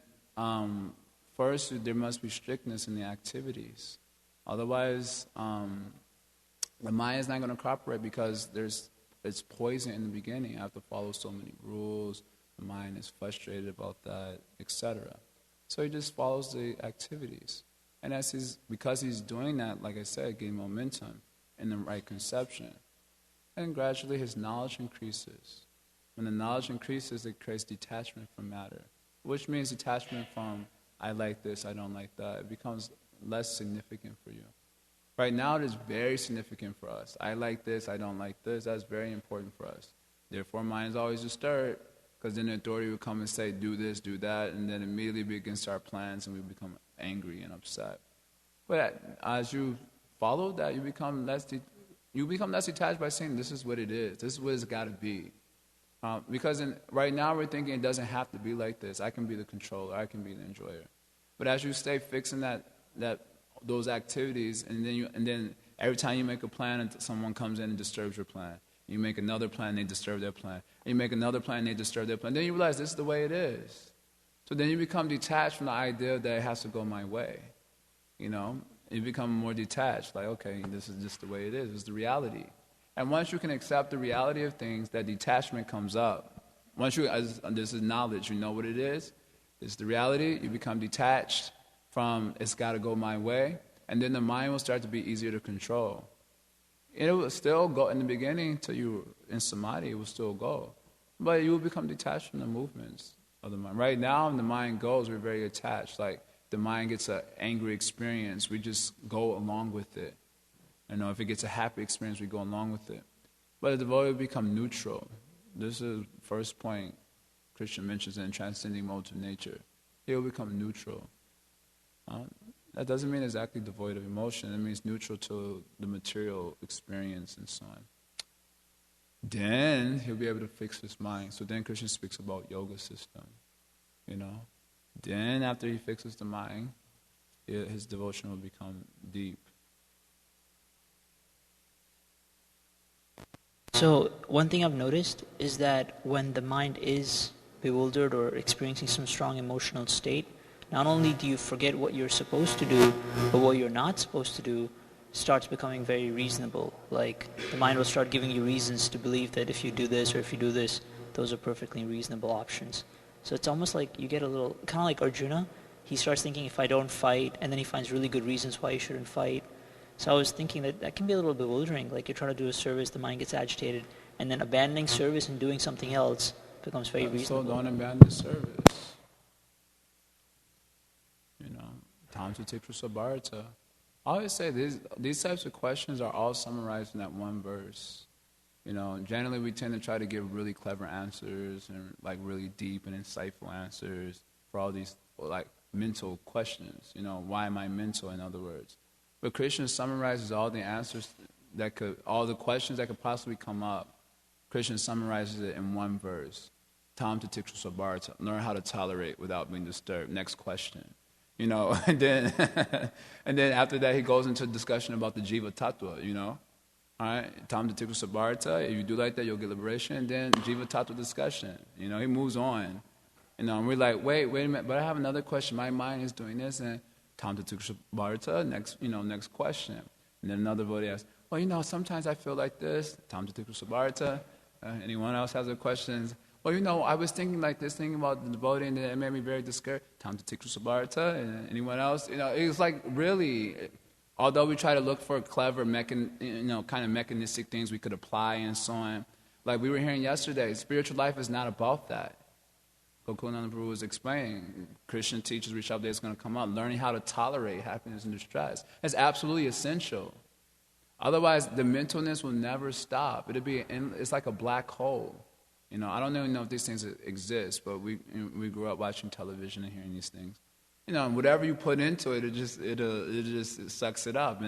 S1: first, there must be strictness in the activities. Otherwise, the mind is not going to cooperate because it's poison in the beginning. I have to follow so many rules. The mind is frustrated about that, etc. So he just follows the activities. And because he's doing that, like I said, getting momentum in the right conception. And gradually his knowledge increases. When the knowledge increases, it creates detachment from matter, which means detachment from, I like this, I don't like that. It becomes less significant for you. Right now it is very significant for us. I like this, I don't like this. That's very important for us. Therefore, mind is always disturbed, because then the authority will come and say, do this, do that, and then immediately we begin our plans and we become angry and upset. But as you follow that, you become less detached by saying, this is what it is. This is what it's got to be. Because right now we're thinking it doesn't have to be like this. I can be the controller. I can be the enjoyer. But as you stay fixed in those activities, and then every time you make a plan, and someone comes in and disturbs your plan. You make another plan, they disturb their plan. You make another plan, they disturb their plan. Then you realize this is the way it is. So then you become detached from the idea that it has to go my way. You become more detached, like, okay, this is just the way it is. This is the reality. And once you can accept the reality of things, that detachment comes up. Once this is knowledge, you know what it is. This is the reality. You become detached from it's got to go my way. And then the mind will start to be easier to control. It will still go in the beginning till you in samadhi, it will still go. But you will become detached from the movements. of the mind. Right now, the mind goes, we're very attached. Like, the mind gets an angry experience, we just go along with it. If it gets a happy experience, we go along with it. But the devotee will become neutral. This is the first point Krishna mentions in transcending modes of nature. He will become neutral. That doesn't mean exactly devoid of emotion. It means neutral to the material experience and so on. Then he'll be able to fix his mind. So then Krishna speaks about yoga system. Then after he fixes the mind, his devotion will become deep.
S2: So one thing I've noticed is that when the mind is bewildered or experiencing some strong emotional state, not only do you forget what you're supposed to do, but what you're not supposed to do starts becoming very reasonable. Like, the mind will start giving you reasons to believe that if you do this or if you do this, those are perfectly reasonable options. So it's almost like you get a little, kind of like Arjuna. He starts thinking, if I don't fight, and then he finds really good reasons why he shouldn't fight. So I was thinking that can be a little bewildering. Like, you're trying to do a service, the mind gets agitated, and then abandoning service and doing something else becomes very reasonable.
S1: So don't abandon service. Time to take Sabharata. I always say these types of questions are all summarized in that one verse. Generally we tend to try to give really clever answers and like really deep and insightful answers for all these like mental questions. Why am I mental, in other words? But Krishna summarizes all the answers all the questions that could possibly come up. Krishna summarizes it in one verse. Tam Tiksha Sabharata. Learn how to tolerate without being disturbed. Next question. And then after that he goes into a discussion about the Jiva Tattva, All right, Tam Tiksha Sabharata. If you do like that, you'll get liberation. And then Jiva Tattva discussion. He moves on. And we're like, wait a minute, but I have another question. My mind is doing this, and Tam Tiksha Sabharata, next question. And then another devotee asks, well, sometimes I feel like this. Tam Tiksha Sabharata. Anyone else has a questions? Well, I was thinking like this, thinking about the devotee, and it made me very discouraged. Tam Tiksha Sabharata. And anyone else? It was like really, although we try to look for clever, kind of mechanistic things we could apply and so on. Like we were hearing yesterday, spiritual life is not about that. Gokulananda Prabhu was explaining, Christian teachers, Rishabh is going to come out, learning how to tolerate happiness and distress. That's absolutely essential. Otherwise, the mentalness will never stop. It's like a black hole. I don't even know if these things exist, but we grew up watching television and hearing these things. Whatever you put into it, it just sucks it up,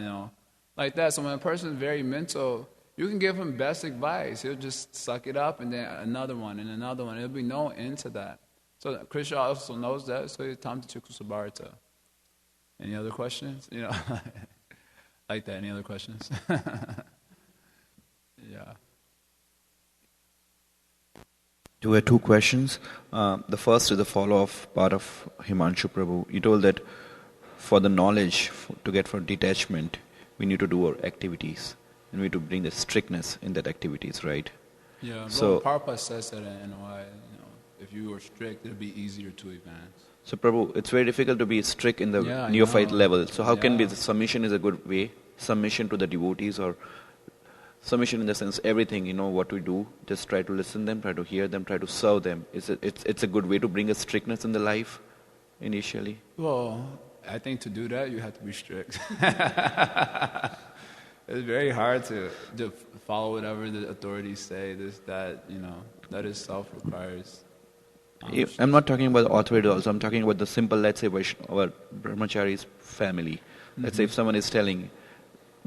S1: like that. So when a person is very mental, you can give him best advice. He'll just suck it up, and then another one, and another one. There'll be no end to that. So Krishna also knows that, so it's time to Tiksha Sabharata. Any other questions? Like that, any other questions? Yeah.
S3: There were two questions. The first is the follow-up part of Himanshu Prabhu. You told that for the knowledge, to get for detachment, we need to do our activities. And we need to bring the strictness in that activities, right?
S1: Yeah,
S3: so
S1: Prabhupada says that in NOI, if you were strict, it would be easier to advance.
S3: So Prabhu, it's very difficult to be strict in the neophyte level. So how can be the submission is a good way? Submission to the devotees, or submission in the sense everything, what we do, just try to listen them, try to hear them, try to serve them. It's a good way to bring a strictness in the life initially?
S1: Well, I think to do that, you have to be strict. It's very hard to follow whatever the authorities say, this, that, that itself requires.
S3: I'm not talking about the authority also, I'm talking about the simple, let's say, our brahmachari's family. Let's say if someone is telling,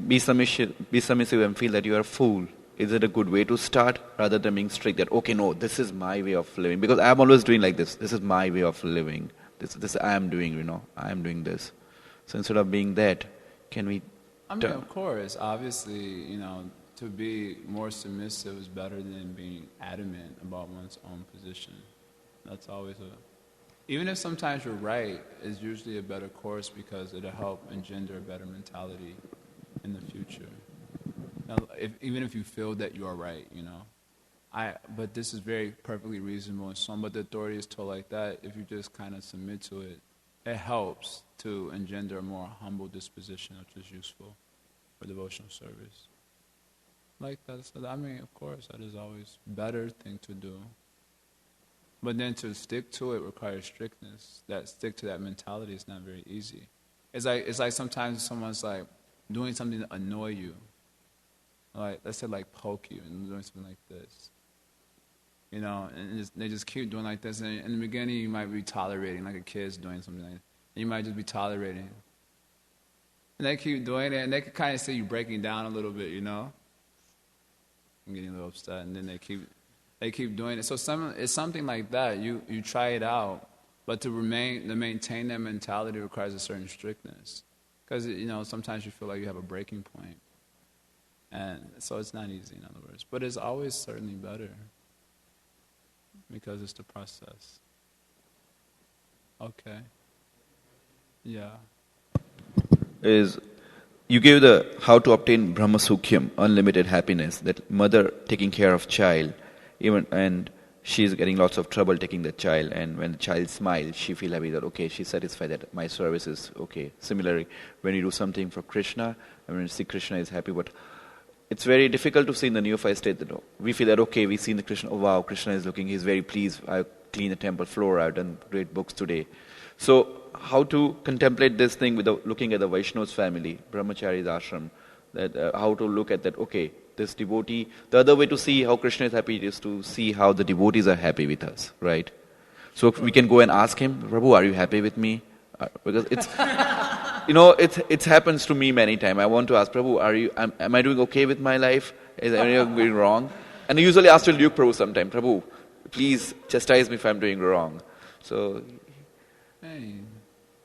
S3: be submissive and feel that you are a fool, is it a good way to start rather than being strict that, okay, no, this is my way of living? Because I'm always doing like this. This is my way of living. This I am doing, I am doing this. So instead of being that, can we...
S1: of course, obviously, to be more submissive is better than being adamant about one's own position. That's always even if sometimes you're right, it's usually a better course because it'll help engender a better mentality in the future. Now, even if you feel that you are right, but this is very perfectly reasonable and so on, but the authority is told like that, if you just kind of submit to it, it helps to engender a more humble disposition, which is useful for devotional service. Like that, so of course, that is always a better thing to do. But then to stick to it requires strictness. That stick to that mentality is not very easy. It's like sometimes someone's like doing something to annoy you. Like, let's say like poke you and doing something like this. You know, and they just keep doing like this. And in the beginning, you might be tolerating, like a kid's doing something like that. And you might just be tolerating. And they keep doing it, and they can kind of see you breaking down a little bit, you know? I'm getting a little upset, and then they keep doing it. So it's something like that. You try it out, but to maintain that mentality requires a certain strictness. Because, you know, sometimes you feel like you have a breaking point. And so it's not easy, in other words. But it's always certainly better. Because it's the process. Okay. Yeah.
S3: Is you gave the how to obtain Brahma Sukhyam, unlimited happiness, that mother taking care of child, and she's getting lots of trouble taking the child, and when the child smiles, she feel happy that okay, she's satisfied that my service is okay. Similarly, when you do something for Krishna, I mean, see Krishna is happy, but it's very difficult to see in the neophyte state that we feel that okay, we've seen the Krishna, oh wow, Krishna is looking, he's very pleased, I've cleaned the temple floor, I've done great books today. So how to contemplate this thing without looking at the Vaishnav's family, Brahmachari's ashram, that how to look at that, okay, this devotee, the other way to see how Krishna is happy is to see how the devotees are happy with us, right? So we can go and ask him, Prabhu, are you happy with me? Because it's, you know, it happens to me many times. I want to ask, Prabhu, am I doing okay with my life? Is anything going wrong? And I usually ask to Luke Prabhu sometime, Prabhu, please chastise me if I'm doing wrong. So,
S1: hey,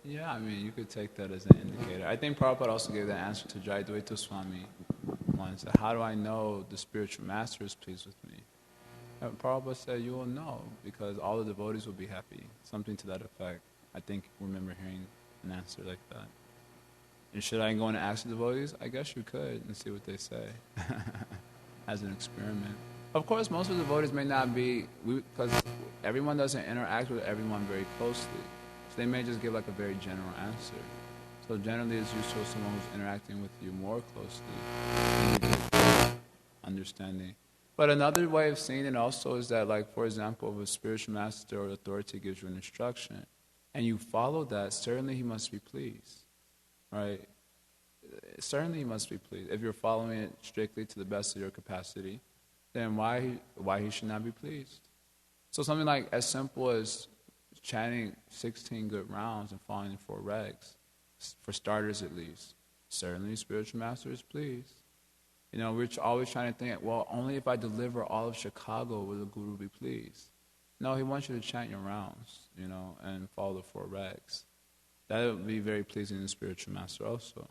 S1: yeah, I mean, you could take that as an indicator. I think Prabhupada also gave that answer to Jayadvaita Swami once. How do I know the spiritual master is pleased with me? And Prabhupada said, you will know, because all the devotees will be happy. Something to that effect. I think I remember hearing an answer like that. And should I go and ask the devotees? I guess you could and see what they say as an experiment. Of course, most of the devotees may not be, because everyone doesn't interact with everyone very closely. So they may just give like a very general answer. So generally it's useful someone who's interacting with you more closely, understanding. But another way of seeing it also is that, like, for example, if a spiritual master or authority gives you an instruction, and you follow that, certainly he must be pleased, right? Certainly he must be pleased. If you're following it strictly to the best of your capacity, then why he should not be pleased? So something like as simple as chanting 16 good rounds and following the 4 regs, for starters at least, certainly spiritual master is pleased. You know, we're always trying to think, well, only if I deliver all of Chicago will the Guru be pleased. No, he wants you to chant your rounds, you know, and follow the 4 regs. That would be very pleasing to the spiritual master also.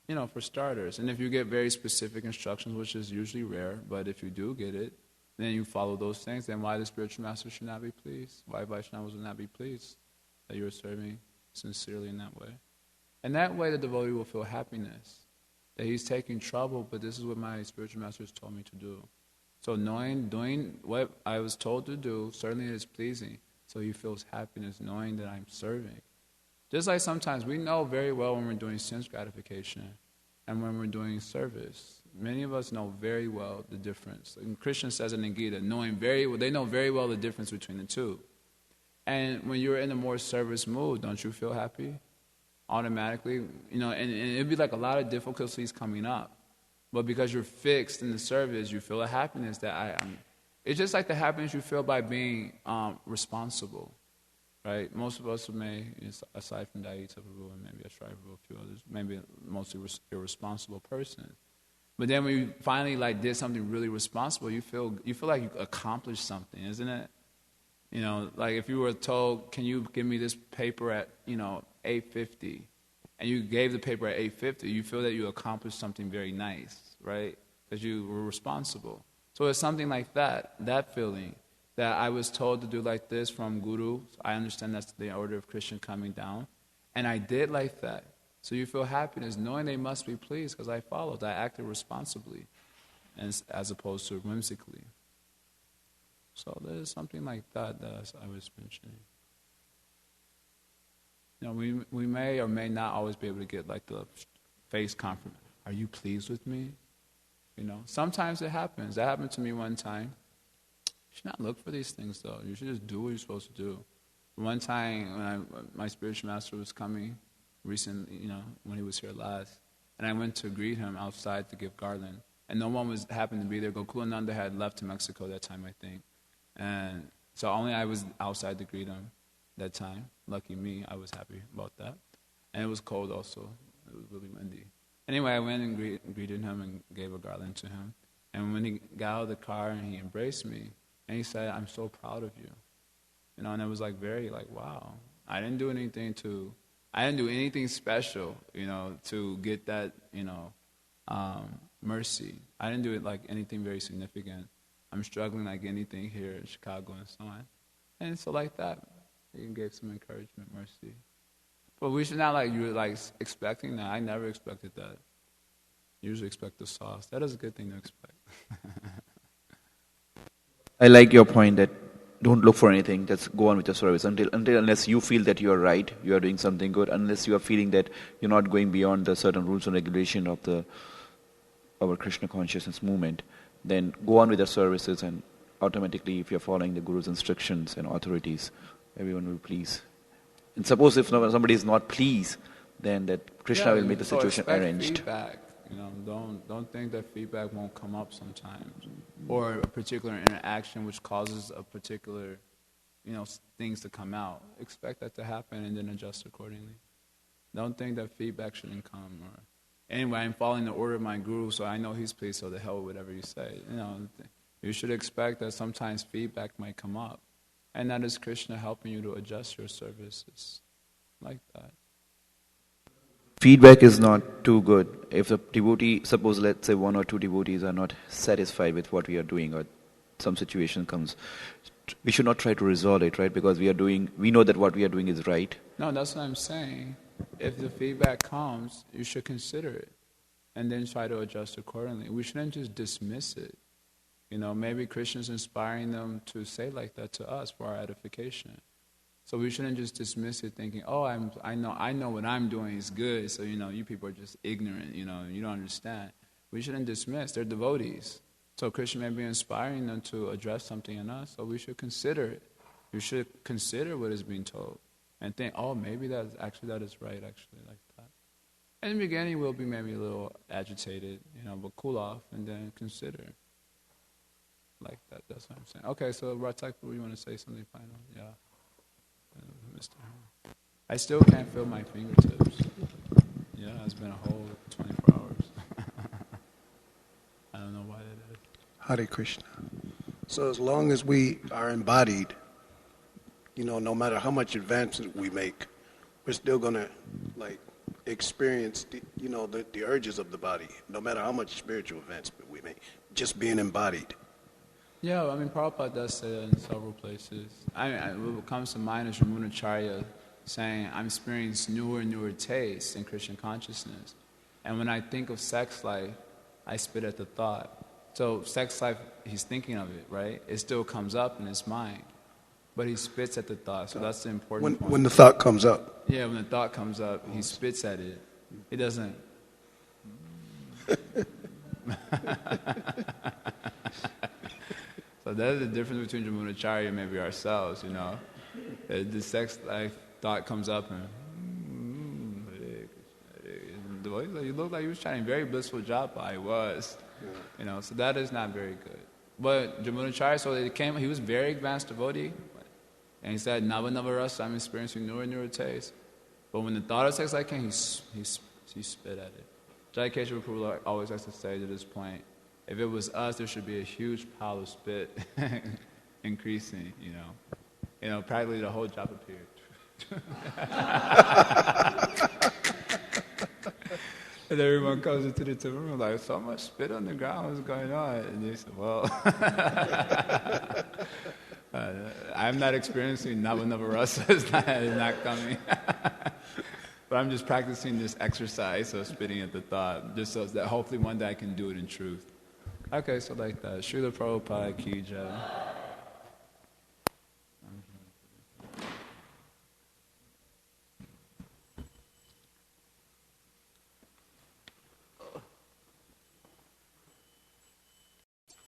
S1: You know, for starters. And if you get very specific instructions, which is usually rare, but if you do get it, then you follow those things, then why the spiritual master should not be pleased? Why Vaishnavas would not be pleased that you are serving sincerely in that way? And that way the devotee will feel happiness, that he's taking trouble, but this is what my spiritual master has told me to do. So doing what I was told to do, certainly is pleasing. So he feels happiness knowing that I'm serving. Just like sometimes we know very well when we're doing sense gratification and when we're doing service. Many of us know very well the difference. And Krishna says in the Gita, they know very well the difference between the two. And when you're in a more service mood, don't you feel happy? Automatically, you know, and it'd be like a lot of difficulties coming up. But because you're fixed in the service, you feel a happiness that it's just like the happiness you feel by being responsible, right? Most of us may, aside from Daita Prabhu and maybe Ashray Prabhu, a few others, maybe mostly irresponsible person. But then when you finally like did something really responsible, you feel like you accomplished something, isn't it? You know, like if you were told, can you give me this paper at, 8:50? And you gave the paper at 8:50, you feel that you accomplished something very nice, right? Because you were responsible. So it's something like that feeling, that I was told to do like this from Guru. I understand that's the order of Krishna coming down. And I did like that. So you feel happiness knowing they must be pleased because I followed. I acted responsibly as opposed to whimsically. So there's something like that I was mentioning. You know, we may or may not always be able to get like the face confirmation. Are you pleased with me? You know, sometimes it happens. That happened to me one time. should not look for these things, though. You should just do what you're supposed to do. One time, when my spiritual master was coming, recently, when he was here last, and I went to greet him outside to give garland, and no one happened to be there. Gokulananda had left to Mexico that time, I think, and so only I was outside to greet him that time. Lucky me, I was happy about that. And it was cold also. It was really windy. Anyway, I went and greeted him and gave a garland to him. And when he got out of the car and he embraced me, and he said, "I'm so proud of you." And it was very wow. I didn't do anything special, to get that, mercy. I didn't do it anything very significant. I'm struggling like anything here in Chicago and so on. And so like that, he gave some encouragement, mercy. But we should not expecting that. I never expected that. Usually expect the sauce. That is a good thing to expect.
S3: I like your point that don't look for anything. Just go on with your service unless you feel that you are right, you are doing something good. Unless you are feeling that you're not going beyond the certain rules and regulation of our Krishna consciousness movement, then go on with your services, and automatically, if you're following the Guru's instructions and authorities, everyone will please. And suppose if somebody is not pleased, then that Krishna will make the situation arranged.
S1: Feedback. Don't think that feedback won't come up sometimes, or a particular interaction which causes a particular, things to come out. Expect that to happen and then adjust accordingly. Don't think that feedback shouldn't come. Or anyway, I'm following the order of my guru, so I know he's pleased. So the hell with whatever you say. You should expect that sometimes feedback might come up, and that is Krishna helping you to adjust your services, like that.
S3: Feedback is not too good. If the devotee, suppose let's say one or two devotees are not satisfied with what we are doing, or some situation comes, we should not try to resolve it, right? Because we know that what we are doing is right.
S1: No, that's what I'm saying. If the feedback comes, you should consider it, and then try to adjust accordingly. We shouldn't just dismiss it. Maybe Krishna's inspiring them to say like that to us for our edification. So we shouldn't just dismiss it thinking, "Oh, I know what I'm doing is good, so you people are just ignorant, you don't understand." We shouldn't dismiss. They're devotees. So Krishna may be inspiring them to address something in us, so we should consider it. You should consider what is being told and think, "Oh, maybe that is right, actually, like that." In the beginning, we'll be maybe a little agitated, but cool off and then consider. Like that, that's what I'm saying. Okay, so Ratak, you want to say something final? Yeah. Mr. I still can't feel my fingertips. Yeah, it's been a whole 24 hours. I don't know why that is.
S4: Hare Krishna. So as long as we are embodied, no matter how much advancement we make, we're still going to experience the urges of the body, no matter how much spiritual advancement we make, just being embodied.
S1: Yeah, Prabhupada does say that in several places. What comes to mind is Ramanujacharya saying, "I'm experiencing newer and newer tastes in Krishna consciousness. And when I think of sex life, I spit at the thought." So sex life, he's thinking of it, right? It still comes up in his mind. But he spits at the thought, so that's the important point.
S4: When the thought comes up.
S1: Yeah, when the thought comes up, he spits at it. He doesn't... So that's the difference between Ramanujacharya and maybe ourselves, The sex life thought comes up and you look like you was trying a very blissful job, but I was. So that is not very good. But Ramanujacharya, he was very advanced devotee, and he said, "Nava Nava Rasa, I'm experiencing newer and newer taste." But when the thought of sex life came, he spit at it. Jai Keshava Prabhu always likes to say to this point, if it was us, there should be a huge pile of spit increasing, practically the whole job appeared. And everyone comes into the room like, "So much spit on the ground, what's going on?" And they said, "Well, I'm not experiencing Nava Nava Rasa, it's not coming." But I'm just practicing this exercise of spitting at the thought, just so that hopefully one day I can do it in truth. Okay, so like that. Srila Prabhupada Ki Jai.